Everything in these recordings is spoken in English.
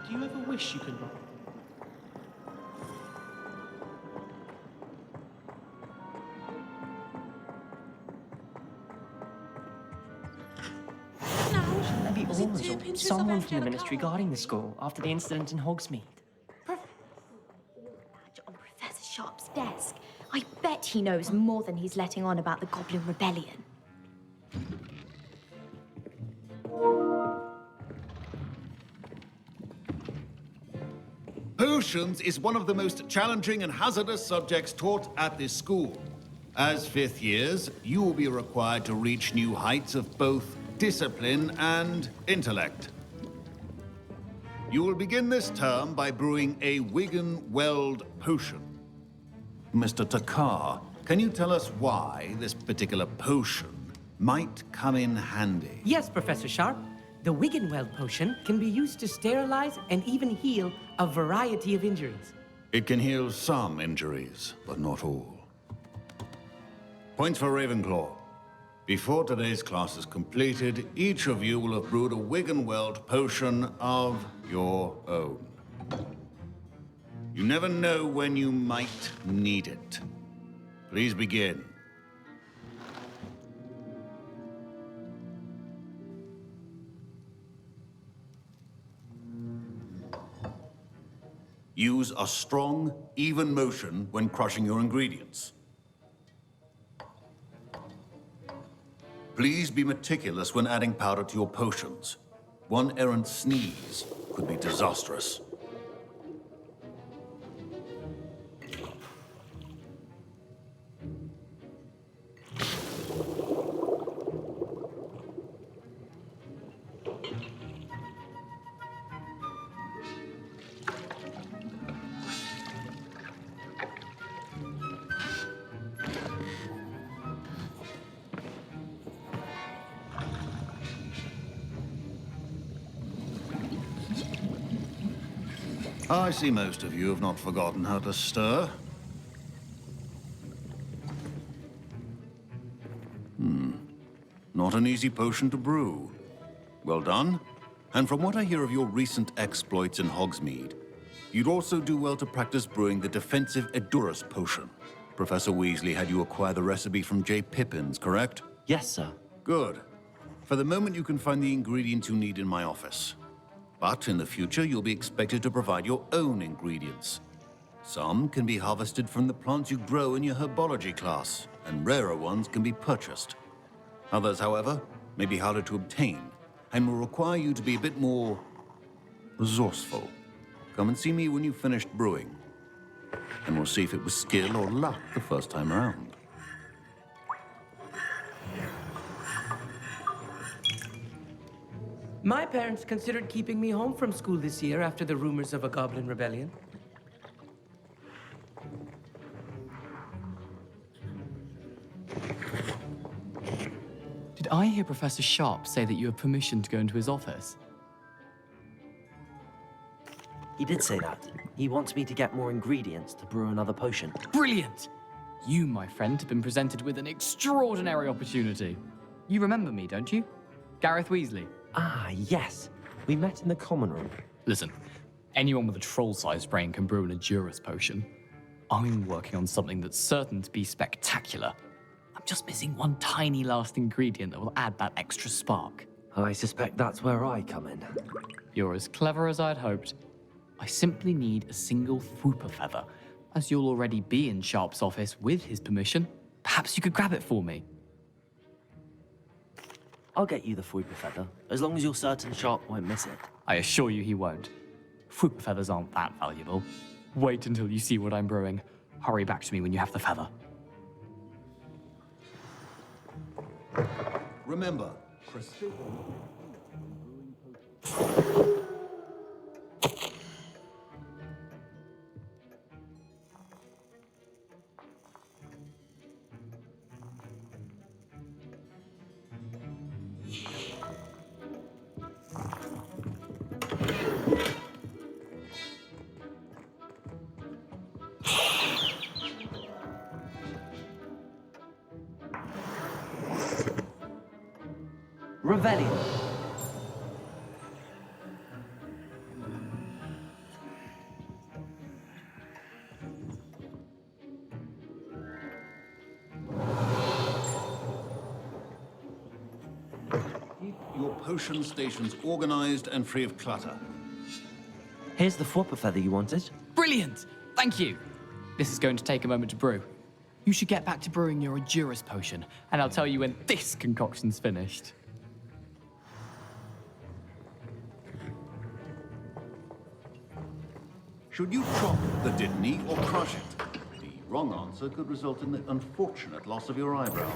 Do you ever wish you could run? Maybe always, or someone from the ministry guarding the school after the incident in Hogsmeade. Badge on Professor Sharp's desk. I bet he knows more than he's letting on about the Goblin Rebellion. Potions is one of the most challenging and hazardous subjects taught at this school. As fifth years, you will be required to reach new heights of both discipline and intellect. You will begin this term by brewing a Wiggen-Weld potion. Mr. Takar, can you tell us why this particular potion might come in handy? Yes, Professor Sharp. The Wiggenweld potion can be used to sterilize and even heal a variety of injuries. It can heal some injuries, but not all. Points for Ravenclaw. Before today's class is completed, each of you will have brewed a Wiggenweld potion of your own. You never know when you might need it. Please begin. Use a strong, even motion when crushing your ingredients. Please be meticulous when adding powder to your potions. One errant sneeze could be disastrous. I see most of you have not forgotten how to stir. Not an easy potion to brew. Well done. And from what I hear of your recent exploits in Hogsmeade, you'd also do well to practice brewing the defensive Edurus potion. Professor Weasley had you acquire the recipe from J. Pippins, correct? Yes, sir. Good. For the moment, you can find the ingredients you need in my office. But in the future, you'll be expected to provide your own ingredients. Some can be harvested from the plants you grow in your herbology class, and rarer ones can be purchased. Others, however, may be harder to obtain, and will require you to be a bit more resourceful. Come and see me when you've finished brewing, and we'll see if it was skill or luck the first time around. My parents considered keeping me home from school this year after the rumors of a Goblin Rebellion. Did I hear Professor Sharp say that you have permission to go into his office? He did say that. He wants me to get more ingredients to brew another potion. Brilliant! You, my friend, have been presented with an extraordinary opportunity. You remember me, don't you? Gareth Weasley. Ah, yes. We met in the common room. Listen, anyone with a troll-sized brain can brew an Edurus potion. I'm working on something that's certain to be spectacular. I'm just missing one tiny last ingredient that will add that extra spark. I suspect that's where I come in. You're as clever as I'd hoped. I simply need a single Fwooper feather. As you'll already be in Sharp's office with his permission, perhaps you could grab it for me. I'll get you the Fwooper feather, as long as you're certain Sharp won't miss it. I assure you he won't. Fwooper feathers aren't that valuable. Wait until you see what I'm brewing. Hurry back to me when you have the feather. Remember, Revelio. your potion stations organized and free of clutter. Here's the flopper feather you wanted. Brilliant! Thank you! This is going to take a moment to brew. You should get back to brewing your Juris potion, and I'll tell you when this concoction's finished. Should you chop the Dittany or crush it? The wrong answer could result in the unfortunate loss of your eyebrows.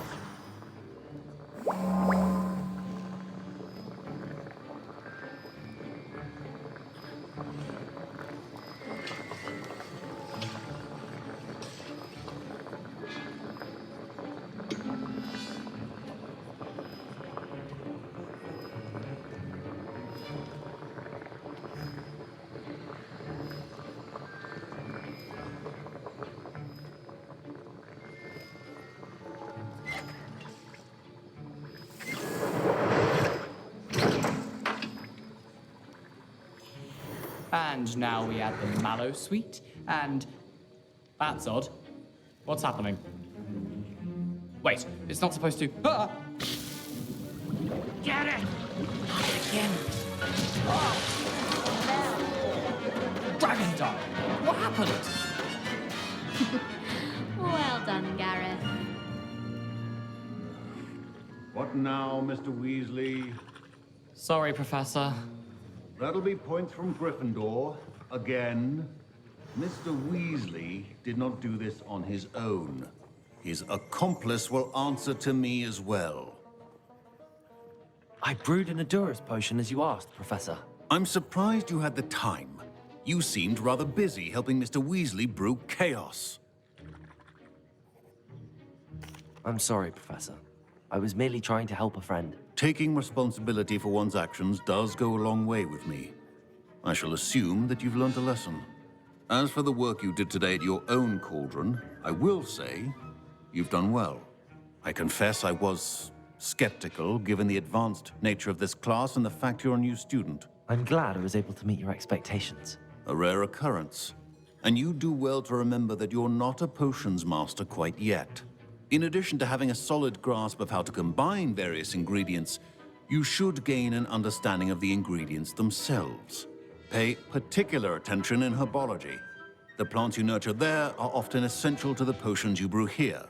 And now we add the mallow sweet, and that's odd. What's happening? Wait, it's not supposed to. Ah! Get it! Again. Oh. Gryiffindor! What happened? Well done, Gareth. What now, Mr. Weasley? Sorry, Professor. That'll be points from Gryffindor. Again. Mr. Weasley did not do this on his own. His accomplice will answer to me as well. I brewed an Adura's potion as you asked, Professor. I'm surprised you had the time. You seemed rather busy helping Mr. Weasley brew chaos. I'm sorry, Professor. I was merely trying to help a friend. Taking responsibility for one's actions does go a long way with me. I shall assume that you've learned a lesson. As for the work you did today at your own cauldron, I will say you've done well. I confess I was skeptical, given the advanced nature of this class and the fact you're a new student. I'm glad I was able to meet your expectations. A rare occurrence. And you do well to remember that you're not a potions master quite yet. In addition to having a solid grasp of how to combine various ingredients, you should gain an understanding of the ingredients themselves. Pay particular attention in herbology. The plants you nurture there are often essential to the potions you brew here.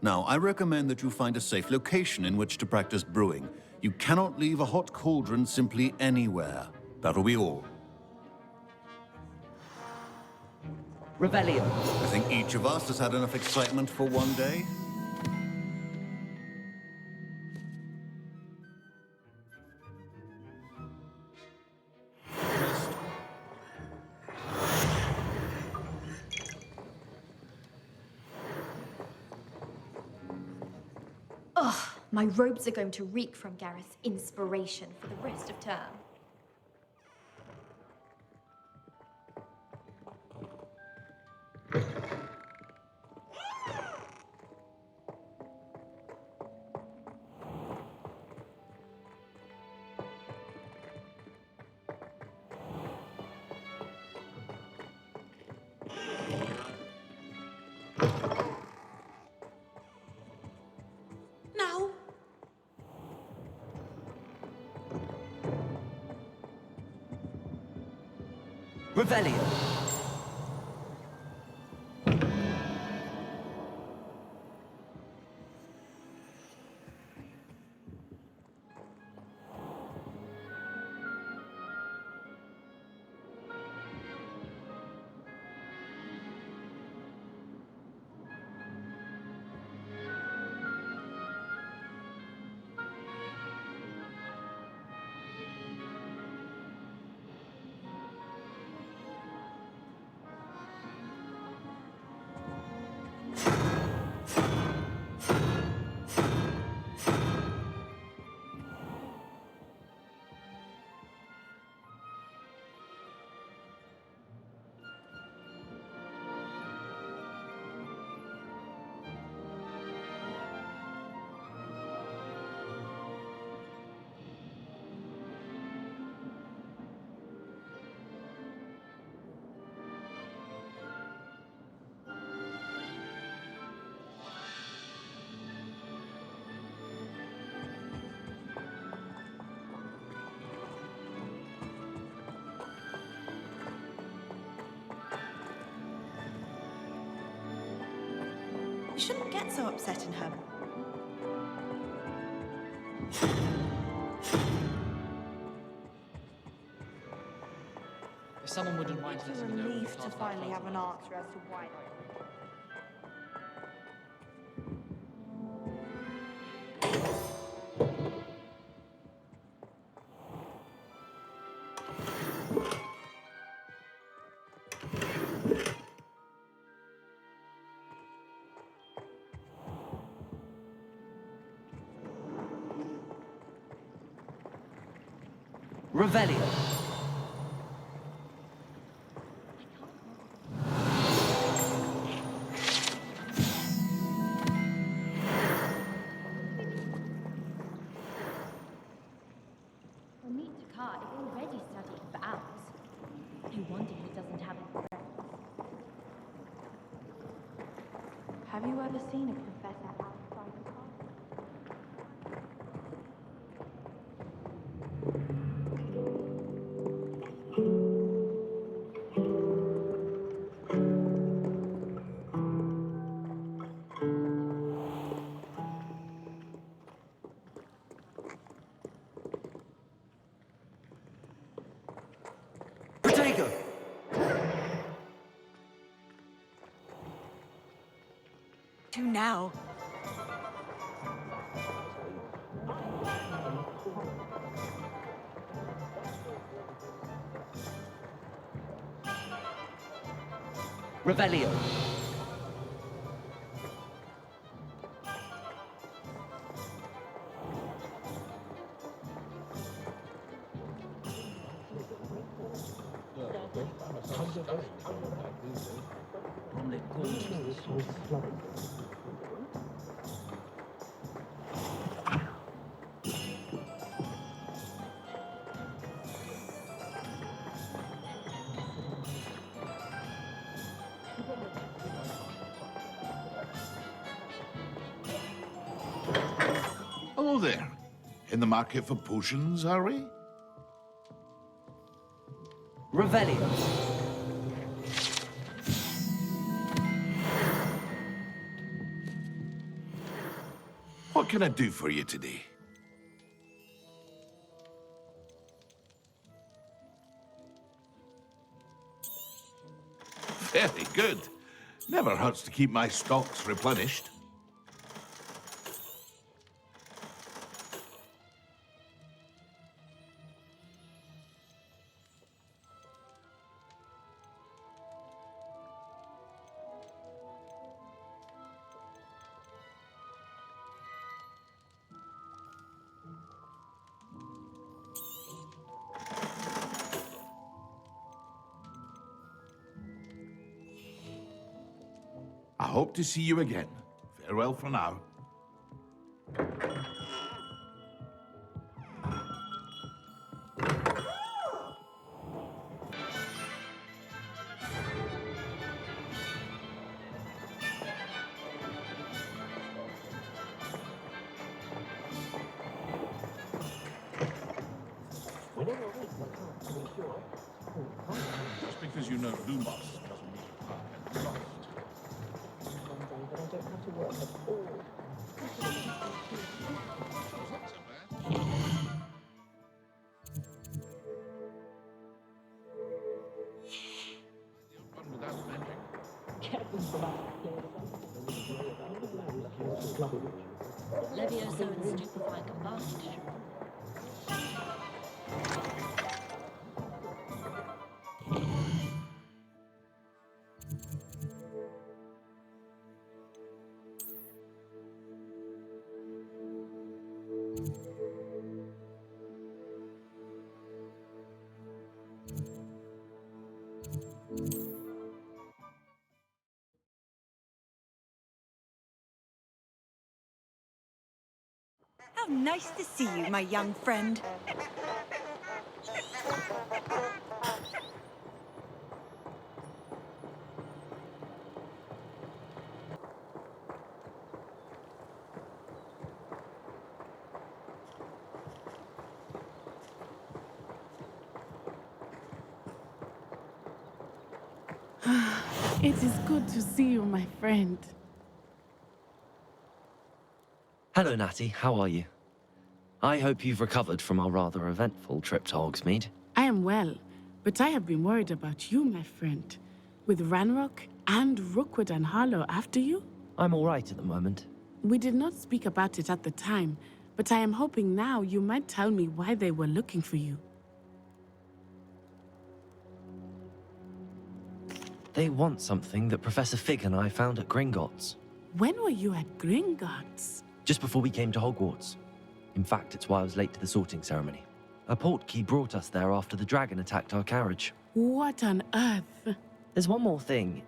Now, I recommend that you find a safe location in which to practice brewing. You cannot leave a hot cauldron simply anywhere. That'll be all. Revelio. I think each of us has had enough excitement for one day. My robes are going to reek from Gareth's inspiration for the rest of term. Revelio. You shouldn't get so upset in her. If someone wouldn't mind It's a letting me know. relief to finally have an answer as to why. Revelio. Well, meet Takar is already studying for owls. No wonder he doesn't have any friends. Have you ever seen a professor outside the class? Protego! Do now. Revelio. Hello there. In the market for potions, are we? Revelio. What can I do for you today? Very good. Never hurts to keep my stocks replenished. I hope to see you again. Farewell for now. Just because you know Lumos doesn't mean you can't get lost. Levioso and stupefy combined. How nice to see you, my young friend. It is good to see you, my friend. Hello, Natty. How are you? I hope you've recovered from our rather eventful trip to Hogsmeade. I am well, but I have been worried about you, my friend. With Ranrock and Rookwood and Harlow after you? I'm all right at the moment. We did not speak about it at the time, but I am hoping now you might tell me why they were looking for you. They want something that Professor Fig and I found at Gringotts. When were you at Gringotts? Just before we came to Hogwarts. In fact, it's why I was late to the sorting ceremony. A portkey brought us there after the dragon attacked our carriage. What on earth? There's one more thing.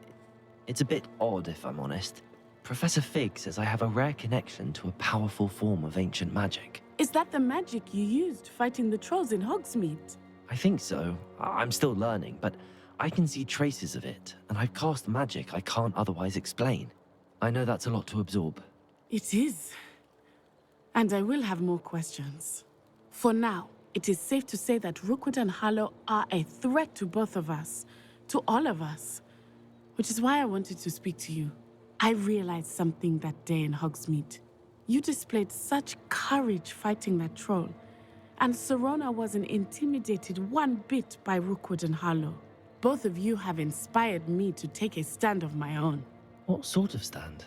It's a bit odd, if I'm honest. Professor Fig says I have a rare connection to a powerful form of ancient magic. Is that the magic you used fighting the trolls in Hogsmeade? I think so. I'm still learning, but I can see traces of it, and I've cast magic I can't otherwise explain. I know that's a lot to absorb. It is. And I will have more questions. For now, it is safe to say that Rookwood and Harlow are a threat to both of us. To all of us. Which is why I wanted to speak to you. I realized something that day in Hogsmeade. You displayed such courage fighting that troll. And Serona wasn't intimidated one bit by Rookwood and Harlow. Both of you have inspired me to take a stand of my own. What sort of stand?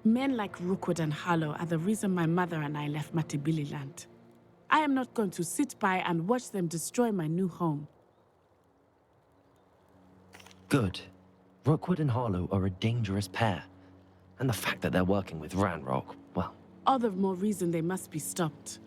Men like Rookwood and Harlow are the reason my mother and I left Matabeleland. I am not going to sit by and watch them destroy my new home. Good. Rookwood and Harlow are a dangerous pair. And the fact that they're working with Ranrock, well... All the more reason they must be stopped.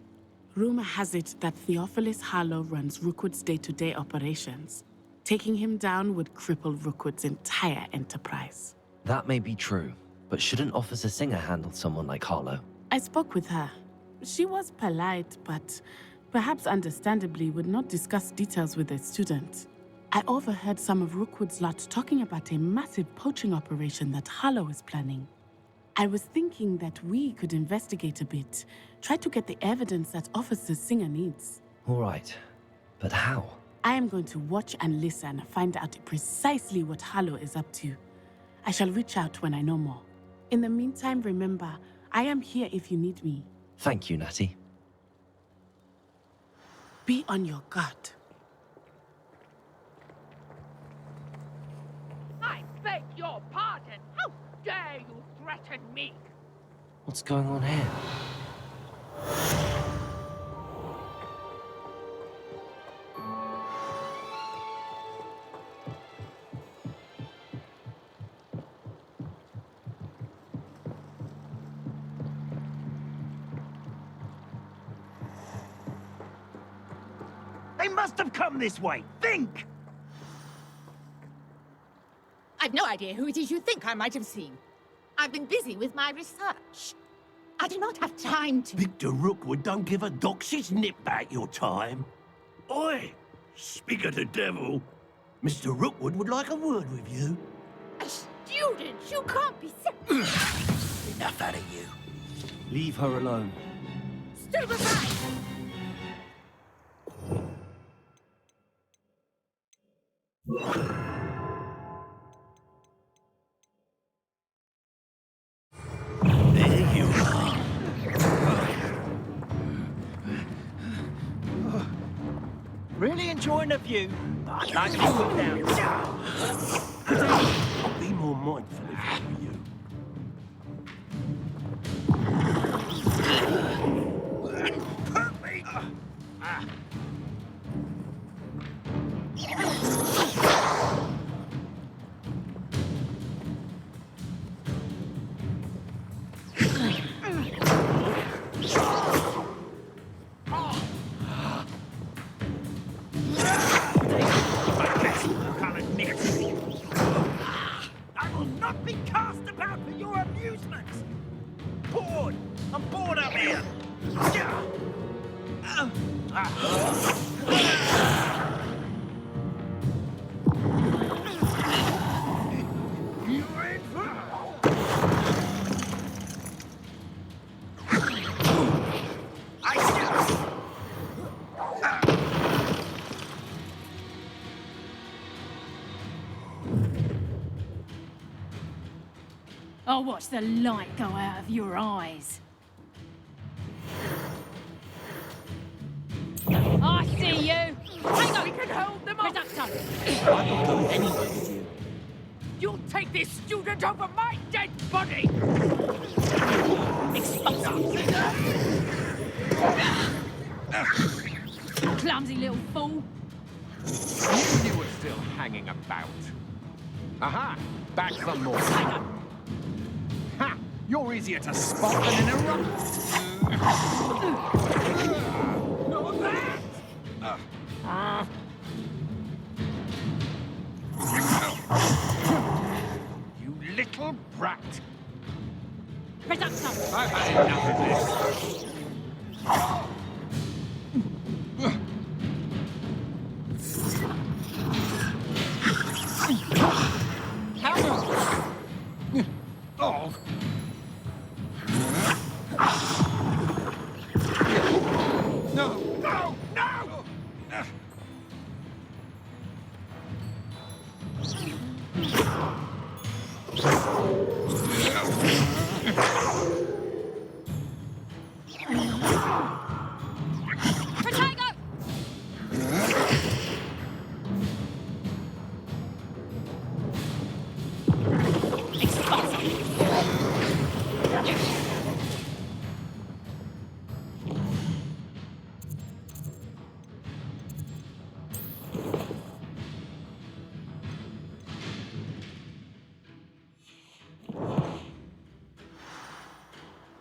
Rumor has it that Theophilus Harlow runs Rookwood's day-to-day operations. Taking him down would cripple Rookwood's entire enterprise. That may be true, but shouldn't Officer Singer handle someone like Harlow? I spoke with her. She was polite, but perhaps understandably would not discuss details with a student. I overheard some of Rookwood's lot talking about a massive poaching operation that Harlow is planning. I was thinking that we could investigate a bit, try to get the evidence that Officer Singer needs. All right, but how? I am going to watch and listen, find out precisely what Harlow is up to. I shall reach out when I know more. In the meantime, remember, I am here if you need me. Thank you, Natty. Be on your guard. I beg your pardon. How dare you threaten me? What's going on here? They must have come this way. Think! I've no idea who it is you think I might have seen. I've been busy with my research. I do not have time to... Victor Rookwood don't give a doxy's nip back your time. Oi! Speak of the devil. Mr. Rookwood would like a word with you. A student? You can't be so... Enough out of you. Leave her alone. Stand aside! There you are. Really enjoying the view, but I'd like to cool down. I'll be more mindful if I were you. Hurt me! I will not be cast about for your amusement. Bored. I'm bored up here. I'll watch the light go out of your eyes. you! Hang on! We can hold them off! Reductor! I'm not going anywhere with you. You'll take this student over my dead body! Clumsy little fool! You were still hanging about. Aha! Back some more. Ha! You're easier to spot than in a run. Not that! You little brat! Reductor! I've had enough of this. Oh. No! No! No! Protego!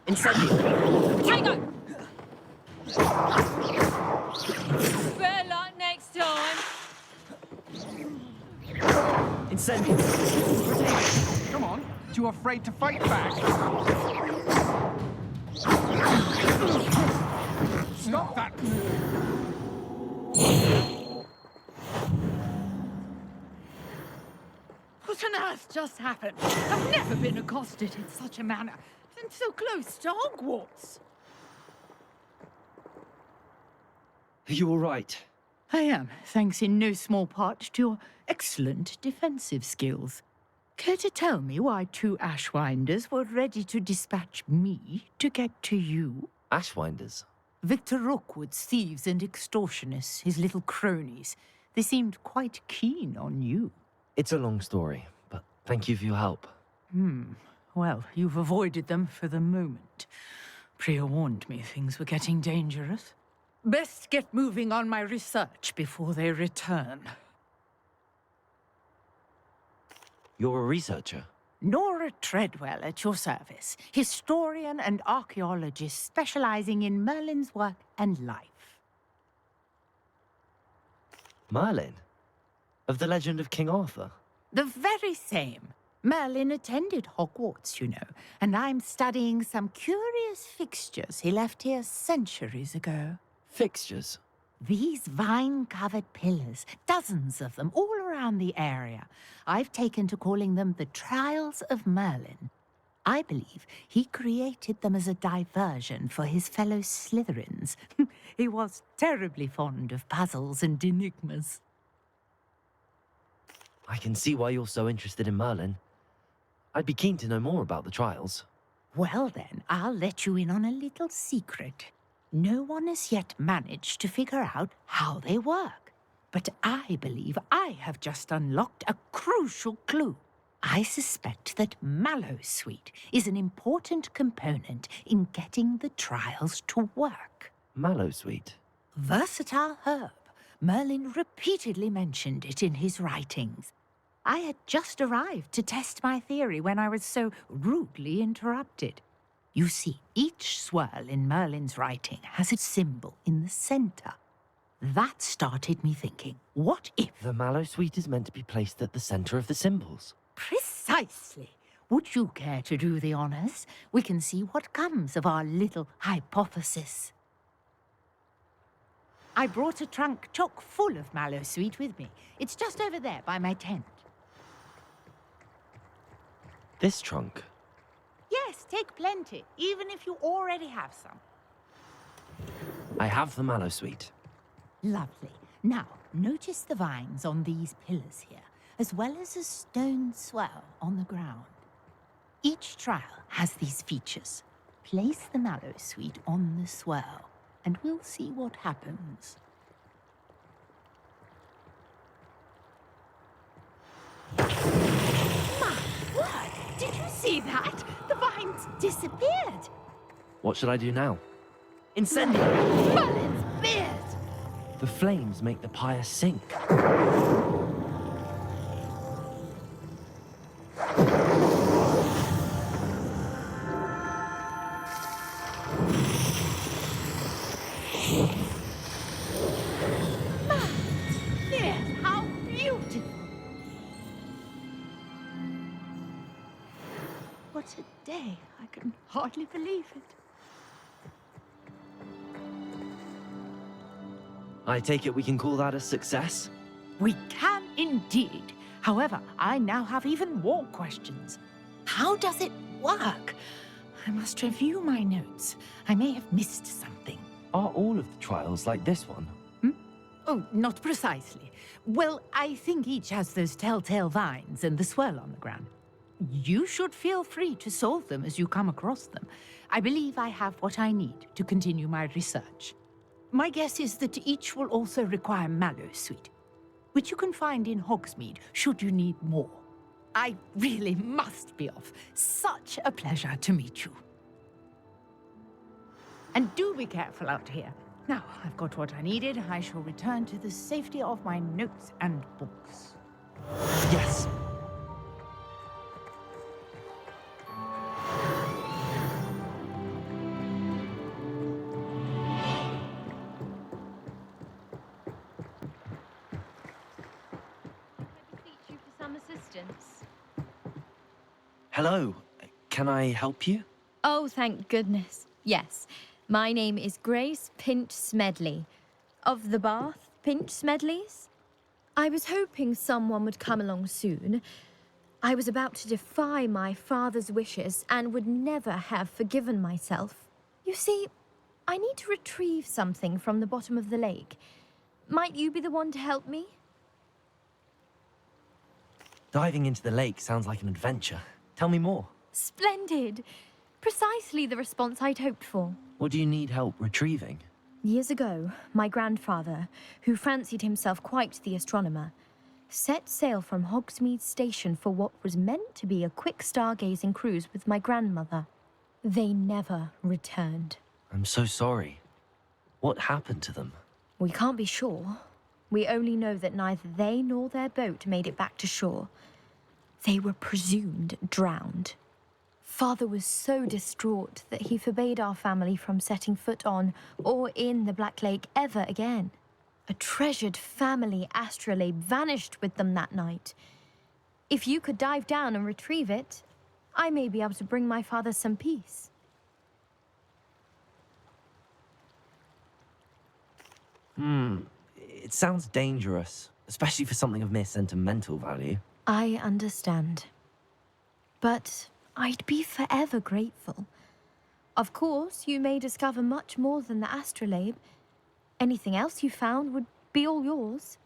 Incendio. Protego! Better luck next time. Incendio. Come on. Too afraid to fight back. Stop that. What on earth just happened? I've never been accosted in such a manner. And so close to Hogwarts. Are you all right? I am, thanks in no small part to your excellent defensive skills. Care to tell me why two Ashwinders were ready to dispatch me to get to you? Ashwinders? Victor Rookwood's thieves and extortionists, his little cronies. They seemed quite keen on you. It's a long story, but thank you for your help. Well, you've avoided them for the moment. Priya warned me things were getting dangerous. Best get moving on my research before they return. You're a researcher? Nora Treadwell at your service, historian and archaeologist specializing in Merlin's work and life. Merlin? Of the legend of King Arthur? The very same. Merlin attended Hogwarts, you know, and I'm studying some curious fixtures he left here centuries ago. Fixtures? These vine-covered pillars, dozens of them all around the area. I've taken to calling them the Trials of Merlin. I believe he created them as a diversion for his fellow Slytherins. He was terribly fond of puzzles and enigmas. I can see why you're so interested in Merlin. I'd be keen to know more about the trials. Well then, I'll let you in on a little secret. No one has yet managed to figure out how they work. But I believe I have just unlocked a crucial clue. I suspect that Mallowsweet is an important component in getting the trials to work. Mallowsweet? Versatile herb. Merlin repeatedly mentioned it in his writings. I had just arrived to test my theory when I was so rudely interrupted. You see, each swirl in Merlin's writing has a symbol in the center. That started me thinking, what if... The Mallowsweet is meant to be placed at the center of the symbols. Precisely. Would you care to do the honors? We can see what comes of our little hypothesis. I brought a trunk chock full of Mallowsweet with me. It's just over there by my tent. This trunk? Yes, take plenty, even if you already have some. I have the Mallowsweet. Lovely. Now, notice the vines on these pillars here, as well as a stone swell on the ground. Each trial has these features. Place the Mallowsweet on the swell, and we'll see what happens. See that? The vines disappeared. What should I do now? Incendio! Merlin's beard! The flames make the pyre sink. Yes, how beautiful! What a day. I can hardly believe it. I take it we can call that a success? We can indeed. However, I now have even more questions. How does it work? I must review my notes. I may have missed something. Are all of the trials like this one? Oh, not precisely. Well, I think each has those telltale vines and the swirl on the ground. You should feel free to solve them as you come across them. I believe I have what I need to continue my research. My guess is that each will also require mallow sweet, which you can find in Hogsmeade should you need more. I really must be off. Such a pleasure to meet you. And do be careful out here. Now, I've got what I needed. I shall return to the safety of my notes and books. Yes. Assistance. Hello. Can I help you? Oh, thank goodness. Yes. My name is Grace Pinch Smedley. Of the Bath Pinch Smedleys? I was hoping someone would come along soon. I was about to defy my father's wishes and would never have forgiven myself. You see, I need to retrieve something from the bottom of the lake. Might you be the one to help me? Diving into the lake sounds like an adventure. Tell me more. Splendid. Precisely the response I'd hoped for. What do you need help retrieving? Years ago, my grandfather, who fancied himself quite the astronomer, set sail from Hogsmeade Station for what was meant to be a quick stargazing cruise with my grandmother. They never returned. I'm so sorry. What happened to them? We can't be sure. We only know that neither they nor their boat made it back to shore. They were presumed drowned. Father was so distraught that he forbade our family from setting foot on or in the Black Lake ever again. A treasured family astrolabe vanished with them that night. If you could dive down and retrieve it, I may be able to bring my father some peace. It sounds dangerous, especially for something of mere sentimental value. I understand. But I'd be forever grateful. Of course, you may discover much more than the astrolabe. Anything else you found would be all yours.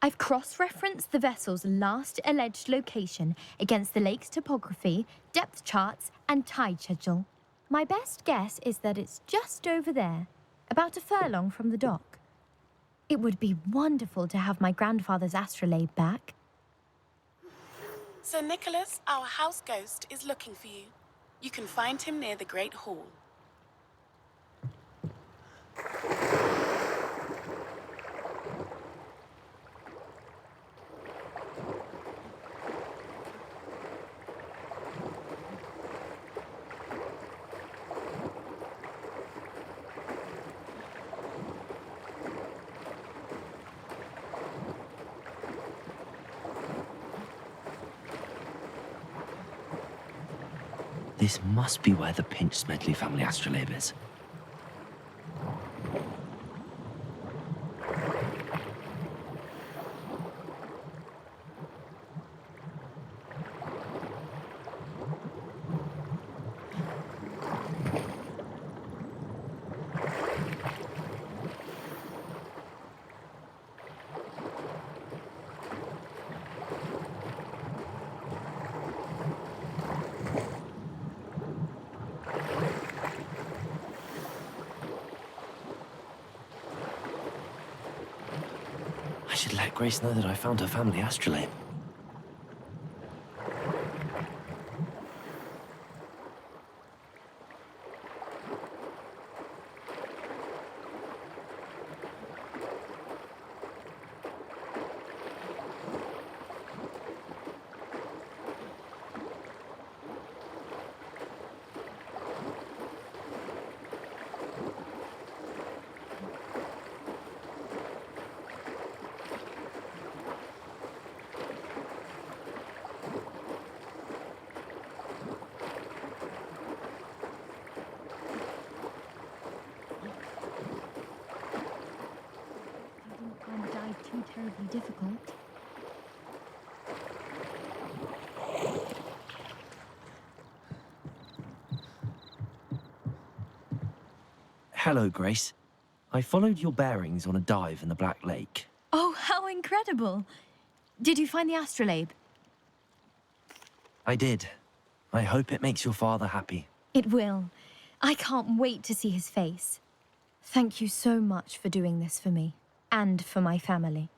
I've cross-referenced the vessel's last alleged location against the lake's topography, depth charts, and tide schedule. My best guess is that it's just over there, about a furlong from the dock. It would be wonderful to have my grandfather's astrolabe back. Sir Nicholas, our house ghost, is looking for you. You can find him near the Great Hall. This must be where the Pinch Smedley family astrolabe is. I should let Grace know that I found her family astrolabe. terribly difficult. Hello, Grace. I followed your bearings on a dive in the Black Lake. Oh, how incredible! Did you find the astrolabe? I did. I hope it makes your father happy. It will. I can't wait to see his face. Thank you so much for doing this for me, and for my family.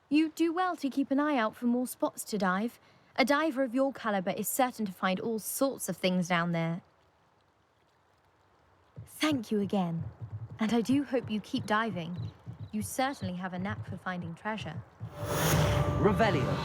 You do well to keep an eye out for more spots to dive. A diver of your caliber is certain to find all sorts of things down there. Thank you again, and I do hope you keep diving. You certainly have a knack for finding treasure. Revelio.